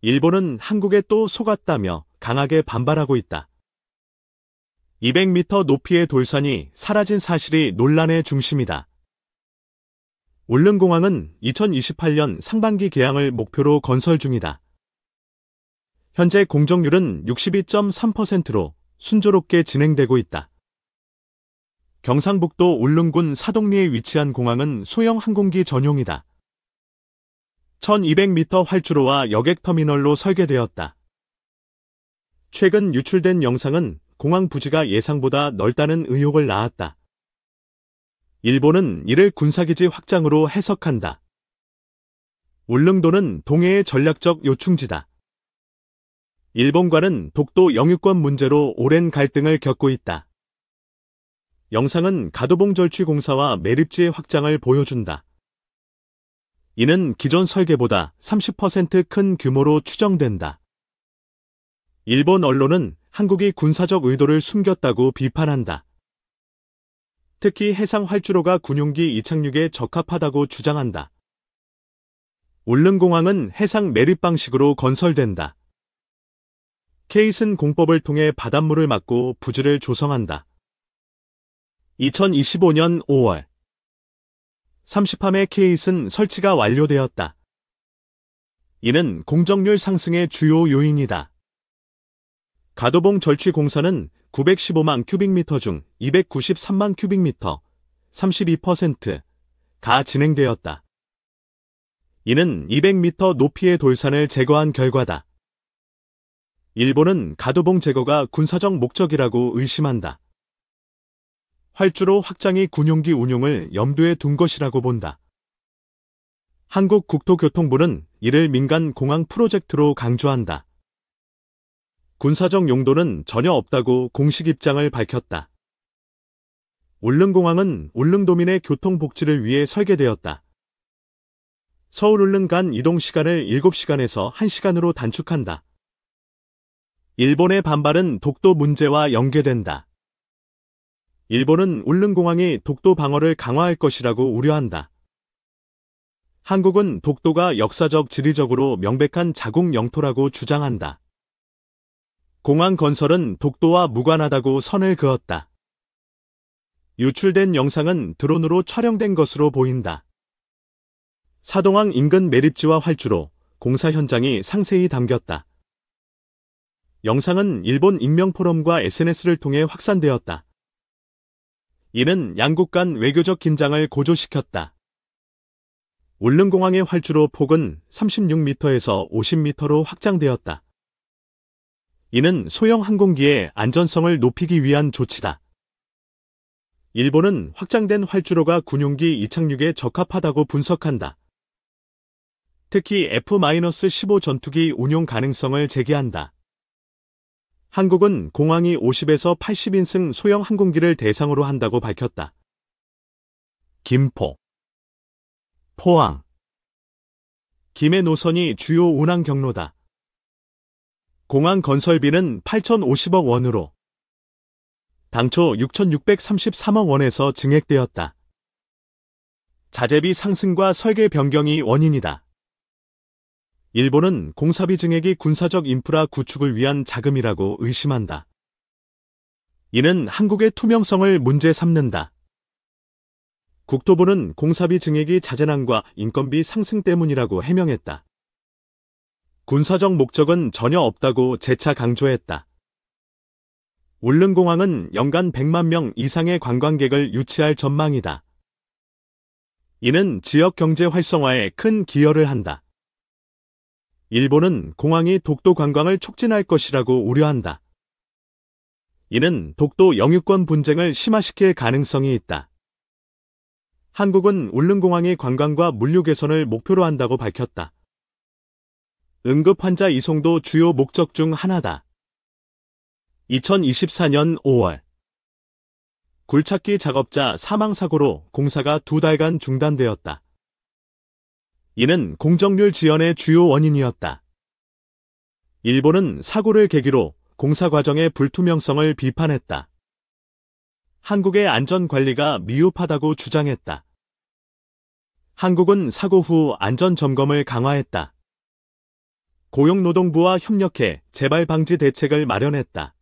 일본은 한국에 또 속았다며 강하게 반발하고 있다. 200m 높이의 돌산이 사라진 사실이 논란의 중심이다. 울릉공항은 2028년 상반기 개항을 목표로 건설 중이다. 현재 공정률은 62.3%로 순조롭게 진행되고 있다. 경상북도 울릉군 사동리에 위치한 공항은 소형 항공기 전용이다. 1200m 활주로와 여객터미널로 설계되었다. 최근 유출된 영상은 공항 부지가 예상보다 넓다는 의혹을 낳았다. 일본은 이를 군사기지 확장으로 해석한다. 울릉도는 동해의 전략적 요충지다. 일본과는 독도 영유권 문제로 오랜 갈등을 겪고 있다. 영상은 가도봉 절취공사와 매립지의 확장을 보여준다. 이는 기존 설계보다 30% 큰 규모로 추정된다. 일본 언론은 한국이 군사적 의도를 숨겼다고 비판한다. 특히 해상 활주로가 군용기 이착륙에 적합하다고 주장한다. 울릉공항은 해상 매립 방식으로 건설된다. 케이슨 공법을 통해 바닷물을 막고 부지를 조성한다. 2025년 5월 30함의 케이슨 설치가 완료되었다. 이는 공정률 상승의 주요 요인이다. 가도봉 절취공사는 915만 큐빅미터 중 293만 큐빅미터, 32%가 진행되었다. 이는 200m 높이의 돌산을 제거한 결과다. 일본은 가도봉 제거가 군사적 목적이라고 의심한다. 활주로 확장이 군용기 운용을 염두에 둔 것이라고 본다. 한국국토교통부는 이를 민간 공항 프로젝트로 강조한다. 군사적 용도는 전혀 없다고 공식 입장을 밝혔다. 울릉공항은 울릉도민의 교통복지를 위해 설계되었다. 서울-울릉 간 이동 시간을 7시간에서 1시간으로 단축한다. 일본의 반발은 독도 문제와 연계된다. 일본은 울릉공항이 독도 방어를 강화할 것이라고 우려한다. 한국은 독도가 역사적 지리적으로 명백한 자국 영토라고 주장한다. 공항 건설은 독도와 무관하다고 선을 그었다. 유출된 영상은 드론으로 촬영된 것으로 보인다. 사동항 인근 매립지와 활주로, 공사 현장이 상세히 담겼다. 영상은 일본 익명포럼과 SNS를 통해 확산되었다. 이는 양국 간 외교적 긴장을 고조시켰다. 울릉공항의 활주로 폭은 36m에서 50m로 확장되었다. 이는 소형 항공기의 안전성을 높이기 위한 조치다. 일본은 확장된 활주로가 군용기 이착륙에 적합하다고 분석한다. 특히 F-15 전투기 운용 가능성을 제기한다. 한국은 공항이 50에서 80인승 소형 항공기를 대상으로 한다고 밝혔다. 김포, 포항, 김해 노선이 주요 운항 경로다. 공항 건설비는 8,050억 원으로 당초 6,633억 원에서 증액되었다. 자재비 상승과 설계 변경이 원인이다. 일본은 공사비 증액이 군사적 인프라 구축을 위한 자금이라고 의심한다. 이는 한국의 투명성을 문제 삼는다. 국토부는 공사비 증액이 자재난과 인건비 상승 때문이라고 해명했다. 군사적 목적은 전혀 없다고 재차 강조했다. 울릉공항은 연간 100만 명 이상의 관광객을 유치할 전망이다. 이는 지역 경제 활성화에 큰 기여를 한다. 일본은 공항이 독도 관광을 촉진할 것이라고 우려한다. 이는 독도 영유권 분쟁을 심화시킬 가능성이 있다. 한국은 울릉공항의 관광과 물류 개선을 목표로 한다고 밝혔다. 응급환자 이송도 주요 목적 중 하나다. 2024년 5월 굴착기 작업자 사망사고로 공사가 2달간 중단되었다. 이는 공정률 지연의 주요 원인이었다. 일본은 사고를 계기로 공사 과정의 불투명성을 비판했다. 한국의 안전관리가 미흡하다고 주장했다. 한국은 사고 후 안전점검을 강화했다. 고용노동부와 협력해 재발 방지 대책을 마련했다.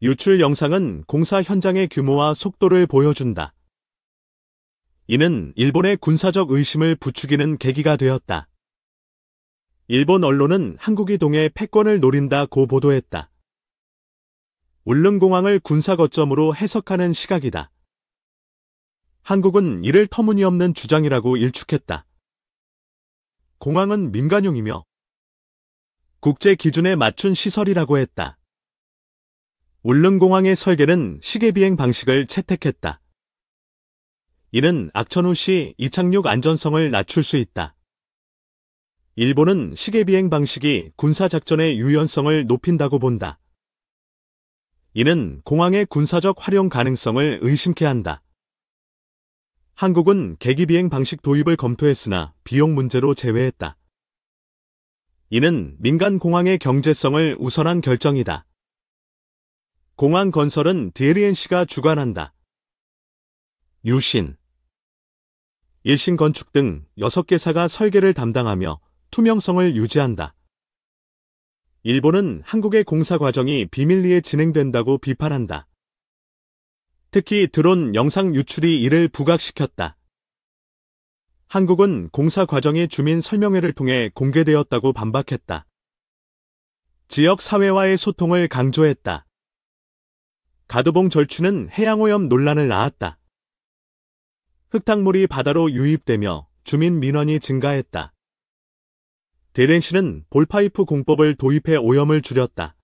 유출 영상은 공사 현장의 규모와 속도를 보여준다. 이는 일본의 군사적 의심을 부추기는 계기가 되었다. 일본 언론은 한국이 동해 패권을 노린다고 보도했다. 울릉공항을 군사 거점으로 해석하는 시각이다. 한국은 이를 터무니없는 주장이라고 일축했다. 공항은 민간용이며 국제 기준에 맞춘 시설이라고 했다. 울릉공항의 설계는 시계비행 방식을 채택했다. 이는 악천후 시 이착륙 안전성을 낮출 수 있다. 일본은 시계비행 방식이 군사작전의 유연성을 높인다고 본다. 이는 공항의 군사적 활용 가능성을 의심케 한다. 한국은 계기비행 방식 도입을 검토했으나 비용 문제로 제외했다. 이는 민간 공항의 경제성을 우선한 결정이다. 공항 건설은 DLNC가 주관한다. 유신, 일신건축 등 6개사가 설계를 담당하며 투명성을 유지한다. 일본은 한국의 공사 과정이 비밀리에 진행된다고 비판한다. 특히 드론 영상 유출이 이를 부각시켰다. 한국은 공사 과정이 주민 설명회를 통해 공개되었다고 반박했다. 지역 사회와의 소통을 강조했다. 가두봉 절추는 해양오염 논란을 낳았다. 흙탕물이 바다로 유입되며 주민 민원이 증가했다. DLNC는 볼파이프 공법을 도입해 오염을 줄였다.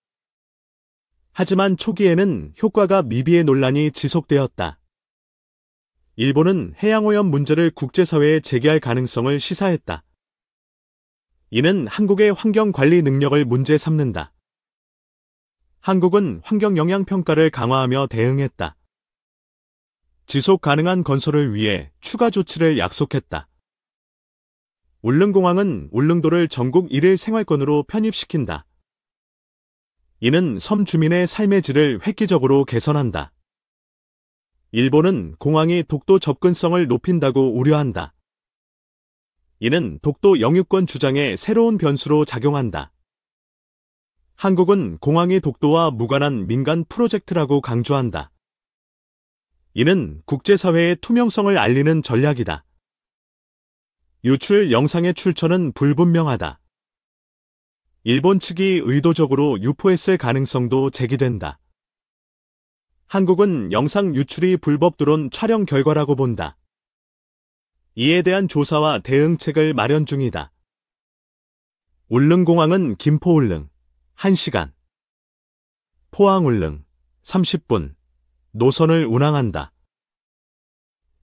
하지만 초기에는 효과가 미비의 논란이 지속되었다. 일본은 해양오염 문제를 국제사회에 제기할 가능성을 시사했다. 이는 한국의 환경관리 능력을 문제 삼는다. 한국은 환경영향평가를 강화하며 대응했다. 지속 가능한 건설을 위해 추가 조치를 약속했다. 울릉공항은 울릉도를 전국 1일 생활권으로 편입시킨다. 이는 섬 주민의 삶의 질을 획기적으로 개선한다. 일본은 공항이 독도 접근성을 높인다고 우려한다. 이는 독도 영유권 주장의 새로운 변수로 작용한다. 한국은 공항이 독도와 무관한 민간 프로젝트라고 강조한다. 이는 국제사회의 투명성을 알리는 전략이다. 유출 영상의 출처는 불분명하다. 일본 측이 의도적으로 유포했을 가능성도 제기된다. 한국은 영상 유출이 불법 드론 촬영 결과라고 본다. 이에 대한 조사와 대응책을 마련 중이다. 울릉공항은 김포울릉 1시간, 포항울릉 30분 노선을 운항한다.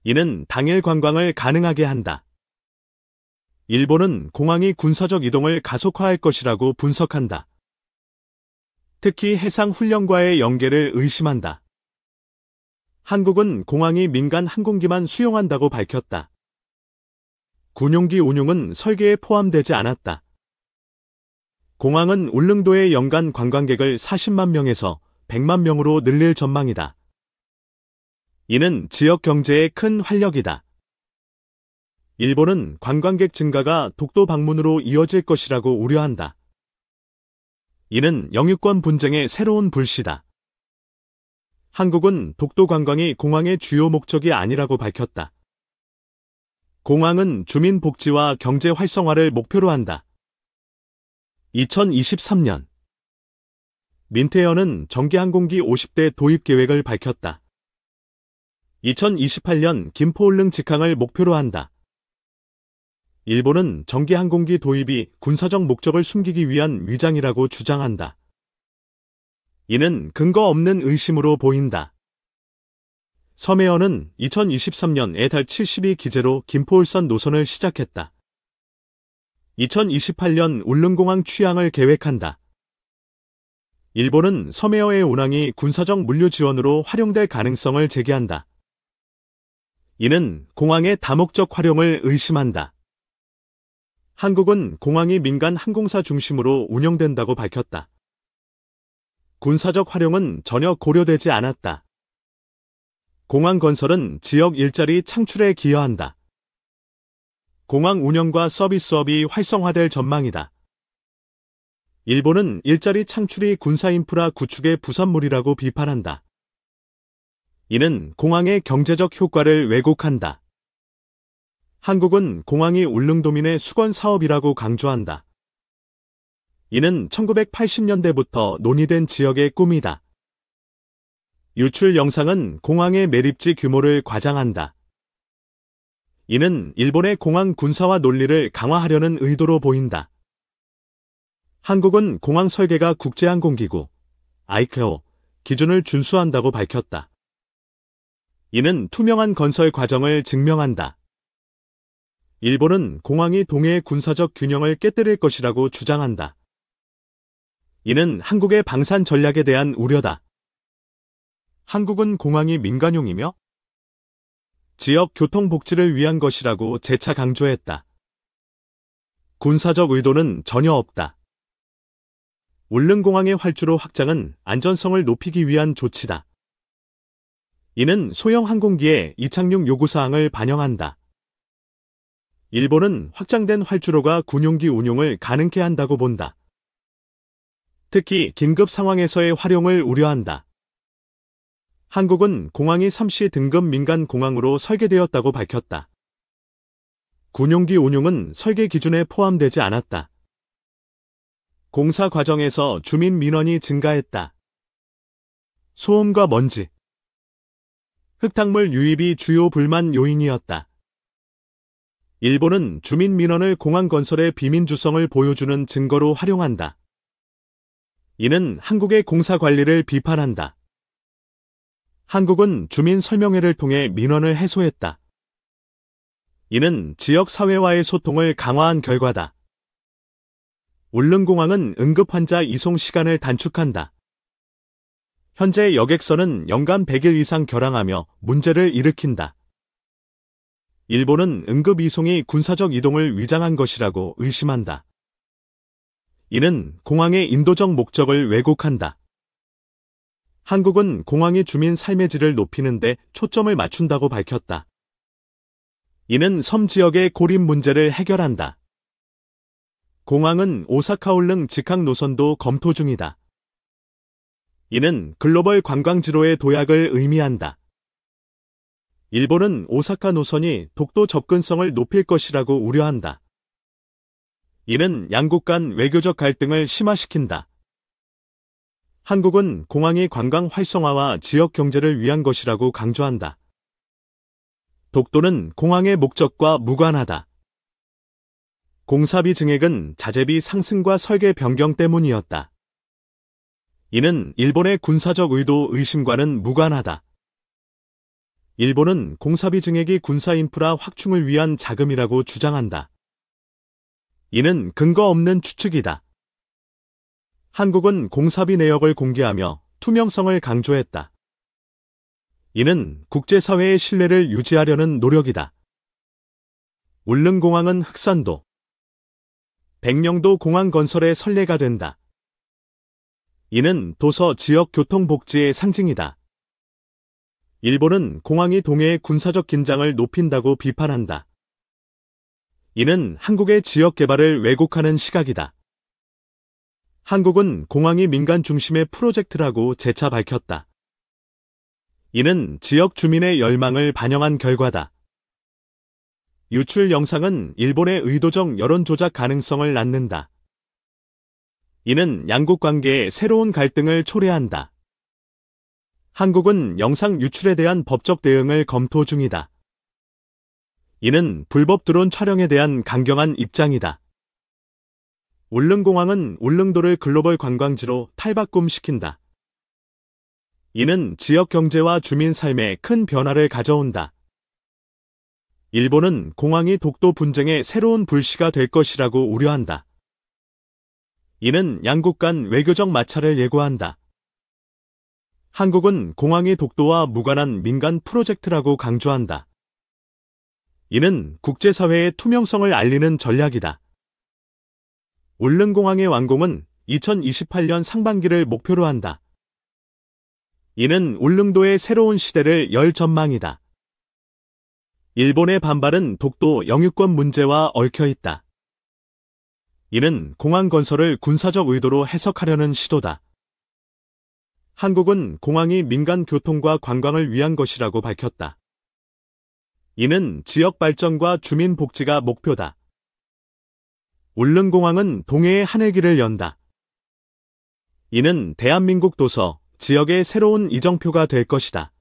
이는 당일 관광을 가능하게 한다. 일본은 공항이 군사적 이동을 가속화할 것이라고 분석한다. 특히 해상훈련과의 연계를 의심한다. 한국은 공항이 민간 항공기만 수용한다고 밝혔다. 군용기 운용은 설계에 포함되지 않았다. 공항은 울릉도의 연간 관광객을 40만 명에서 100만 명으로 늘릴 전망이다. 이는 지역 경제에 큰 활력이다. 일본은 관광객 증가가 독도 방문으로 이어질 것이라고 우려한다. 이는 영유권 분쟁의 새로운 불씨다. 한국은 독도 관광이 공항의 주요 목적이 아니라고 밝혔다. 공항은 주민 복지와 경제 활성화를 목표로 한다. 2023년 민태현은 전기항공기 50대 도입 계획을 밝혔다. 2028년 김포울릉 직항을 목표로 한다. 일본은 전기항공기 도입이 군사적 목적을 숨기기 위한 위장이라고 주장한다. 이는 근거 없는 의심으로 보인다. 섬에어는 2023년 애달 72 기제로 김포울선 노선을 시작했다. 2028년 울릉공항 취항을 계획한다. 일본은 섬에어의 운항이 군사적 물류 지원으로 활용될 가능성을 제기한다. 이는 공항의 다목적 활용을 의심한다. 한국은 공항이 민간 항공사 중심으로 운영된다고 밝혔다. 군사적 활용은 전혀 고려되지 않았다. 공항 건설은 지역 일자리 창출에 기여한다. 공항 운영과 서비스업이 활성화될 전망이다. 일본은 일자리 창출이 군사 인프라 구축의 부산물이라고 비판한다. 이는 공항의 경제적 효과를 왜곡한다. 한국은 공항이 울릉도민의 수건 사업이라고 강조한다. 이는 1980년대부터 논의된 지역의 꿈이다. 유출 영상은 공항의 매립지 규모를 과장한다. 이는 일본의 공항 군사화 논리를 강화하려는 의도로 보인다. 한국은 공항 설계가 국제항공기구 ICAO 기준을 준수한다고 밝혔다. 이는 투명한 건설 과정을 증명한다. 일본은 공항이 동해의 군사적 균형을 깨뜨릴 것이라고 주장한다. 이는 한국의 방산 전략에 대한 우려다. 한국은 공항이 민간용이며 지역 교통 복지를 위한 것이라고 재차 강조했다. 군사적 의도는 전혀 없다. 울릉공항의 활주로 확장은 안전성을 높이기 위한 조치다. 이는 소형 항공기의 이착륙 요구사항을 반영한다. 일본은 확장된 활주로가 군용기 운용을 가능케 한다고 본다. 특히 긴급 상황에서의 활용을 우려한다. 한국은 공항이 3시 등급 민간 공항으로 설계되었다고 밝혔다. 군용기 운용은 설계 기준에 포함되지 않았다. 공사 과정에서 주민 민원이 증가했다. 소음과 먼지, 흙탕물 유입이 주요 불만 요인이었다. 일본은 주민 민원을 공항 건설의 비민주성을 보여주는 증거로 활용한다. 이는 한국의 공사 관리를 비판한다. 한국은 주민 설명회를 통해 민원을 해소했다. 이는 지역 사회와의 소통을 강화한 결과다. 울릉공항은 응급환자 이송 시간을 단축한다. 현재 여객선은 연간 100일 이상 결항하며 문제를 일으킨다. 일본은 응급 이송이 군사적 이동을 위장한 것이라고 의심한다. 이는 공항의 인도적 목적을 왜곡한다. 한국은 공항이 주민 삶의 질을 높이는 데 초점을 맞춘다고 밝혔다. 이는 섬 지역의 고립 문제를 해결한다. 공항은 오사카 울릉 직항 노선도 검토 중이다. 이는 글로벌 관광지로의 도약을 의미한다. 일본은 오사카 노선이 독도 접근성을 높일 것이라고 우려한다. 이는 양국 간 외교적 갈등을 심화시킨다. 한국은 공항이 관광 활성화와 지역 경제를 위한 것이라고 강조한다. 독도는 공항의 목적과 무관하다. 공사비 증액은 자재비 상승과 설계 변경 때문이었다. 이는 일본의 군사적 의도 의심과는 무관하다. 일본은 공사비 증액이 군사 인프라 확충을 위한 자금이라고 주장한다. 이는 근거 없는 추측이다. 한국은 공사비 내역을 공개하며 투명성을 강조했다. 이는 국제사회의 신뢰를 유지하려는 노력이다. 울릉공항은 흑산도, 백령도 공항 건설의 선례가 된다. 이는 도서 지역 교통 복지의 상징이다. 일본은 공항이 동해의 군사적 긴장을 높인다고 비판한다. 이는 한국의 지역 개발을 왜곡하는 시각이다. 한국은 공항이 민간 중심의 프로젝트라고 재차 밝혔다. 이는 지역 주민의 열망을 반영한 결과다. 유출 영상은 일본의 의도적 여론 조작 가능성을 낳는다. 이는 양국 관계에 새로운 갈등을 초래한다. 한국은 영상 유출에 대한 법적 대응을 검토 중이다. 이는 불법 드론 촬영에 대한 강경한 입장이다. 울릉공항은 울릉도를 글로벌 관광지로 탈바꿈시킨다. 이는 지역 경제와 주민 삶에 큰 변화를 가져온다. 일본은 공항이 독도 분쟁의 새로운 불씨가 될 것이라고 우려한다. 이는 양국 간 외교적 마찰을 예고한다. 한국은 공항이 독도와 무관한 민간 프로젝트라고 강조한다. 이는 국제사회의 투명성을 알리는 전략이다. 울릉공항의 완공은 2028년 상반기를 목표로 한다. 이는 울릉도의 새로운 시대를 열 전망이다. 일본의 반발은 독도 영유권 문제와 얽혀 있다. 이는 공항 건설을 군사적 의도로 해석하려는 시도다. 한국은 공항이 민간 교통과 관광을 위한 것이라고 밝혔다. 이는 지역 발전과 주민 복지가 목표다. 울릉공항은 동해의 하늘길을 연다. 이는 대한민국 도서, 지역의 새로운 이정표가 될 것이다.